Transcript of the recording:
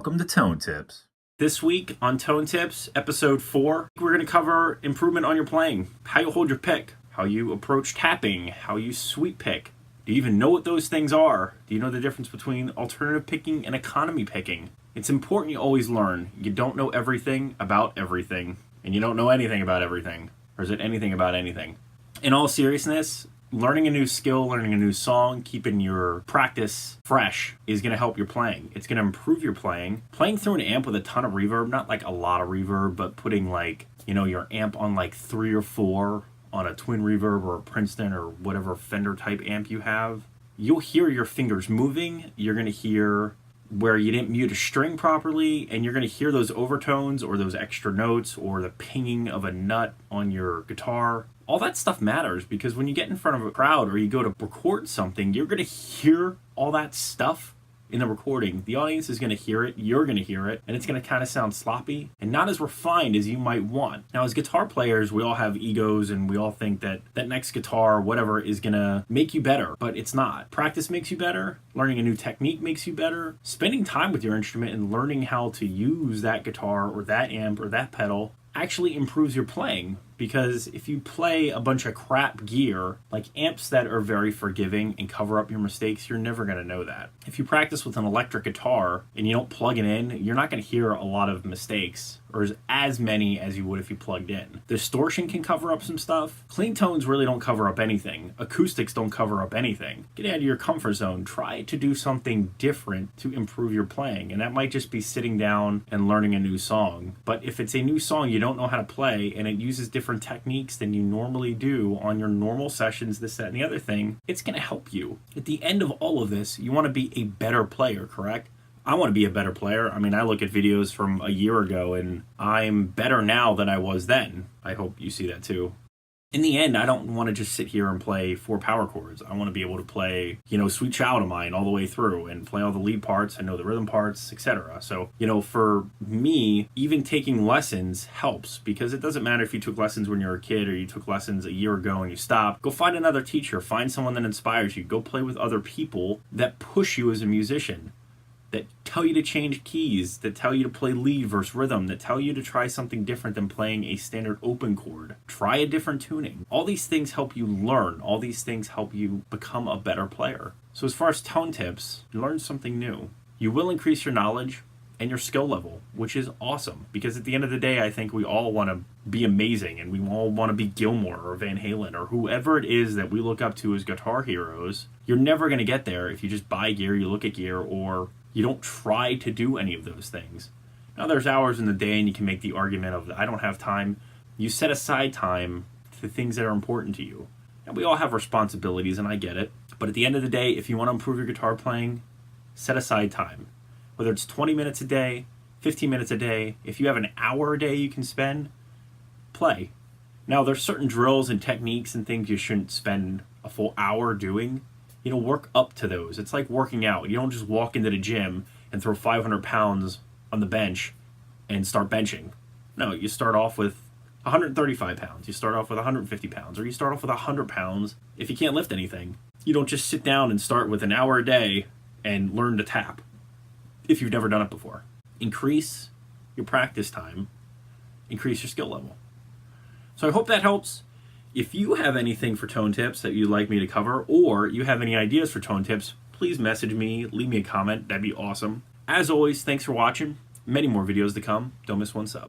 Welcome to Tone Tips. This week on Tone Tips, episode 4, we're going to cover improvement on your playing, how you hold your pick, how you approach tapping, how you sweep pick. Do you even know what those things are? Do you know the difference between alternative picking and economy picking? It's important you always learn. You don't know everything about everything, and you don't know anything about everything. Or is it anything about anything? In all seriousness, learning a new skill, learning a new song, keeping your practice fresh is going to help your playing. It's going to improve your playing. Playing through an amp with a ton of reverb, not like a lot of reverb, but putting your amp on like 3 or 4 on a twin reverb or a Princeton or whatever Fender type amp you have, you'll hear your fingers moving. You're going to hear where you didn't mute a string properly, and you're going to hear those overtones or those extra notes or the pinging of a nut on your guitar. All that stuff matters because when you get in front of a crowd or you go to record something, you're going to hear all that stuff in the recording. The audience is going to hear it, you're going to hear it, and it's going to kind of sound sloppy and not as refined as you might want. Now, as guitar players, we all have egos and we all think that that next guitar, whatever, is going to make you better, but it's not. Practice makes you better. Learning a new technique makes you better. Spending time with your instrument and learning how to use that guitar or that amp or that pedal actually improves your playing, because if you play a bunch of crap gear, like amps that are very forgiving and cover up your mistakes, you're never going to know that. If you practice with an electric guitar and you don't plug it in, you're not going to hear a lot of mistakes, or as many as you would if you plugged in. Distortion can cover up some stuff. Clean tones really don't cover up anything. Acoustics don't cover up anything. Get out of your comfort zone. Try to do something different to improve your playing, and that might just be sitting down and learning a new song. But if it's a new song you don't know how to play and it uses different techniques than you normally do on your normal sessions, this, that, and the other thing, it's going to help you. At the end of all of this, you want to be a better player, correct? I want to be a better player. I mean, I look at videos from a year ago and I'm better now than I was then. I hope you see that too. In the end, I don't want to just sit here and play 4 power chords. I want to be able to play, Sweet Child of Mine all the way through and play all the lead parts and know the rhythm parts, etc. So, for me, even taking lessons helps, because it doesn't matter if you took lessons when you were a kid or you took lessons a year ago and you stopped. Go find another teacher. Find someone that inspires you. Go play with other people that push you as a musician, that tell you to change keys, that tell you to play lead versus rhythm, that tell you to try something different than playing a standard open chord. Try a different tuning. All these things help you learn. All these things help you become a better player. So as far as tone tips, learn something new. You will increase your knowledge and your skill level, which is awesome, because at the end of the day, I think we all want to be amazing, and we all want to be Gilmour or Van Halen or whoever it is that we look up to as guitar heroes. You're never going to get there if you just buy gear, you look at gear, or you don't try to do any of those things. Now, there's hours in the day and you can make the argument of, I don't have time. You set aside time to things that are important to you. And we all have responsibilities, and I get it. But at the end of the day, if you want to improve your guitar playing, set aside time. Whether it's 20 minutes a day, 15 minutes a day, if you have an hour a day you can spend, play. Now, there's certain drills and techniques and things you shouldn't spend a full hour doing. Work up to those. It's like working out. You don't just walk into the gym and throw 500 pounds on the bench and start benching. No, you start off with 135 pounds. You start off with 150 pounds, or you start off with 100 pounds if you can't lift anything. You don't just sit down and start with an hour a day and learn to tap if you've never done it before. Increase your practice time. Increase your skill level. So I hope that helps. If you have anything for tone tips that you'd like me to cover, or you have any ideas for tone tips, please message me, leave me a comment. That'd be awesome. As always, thanks for watching. Many more videos to come. Don't miss one sub.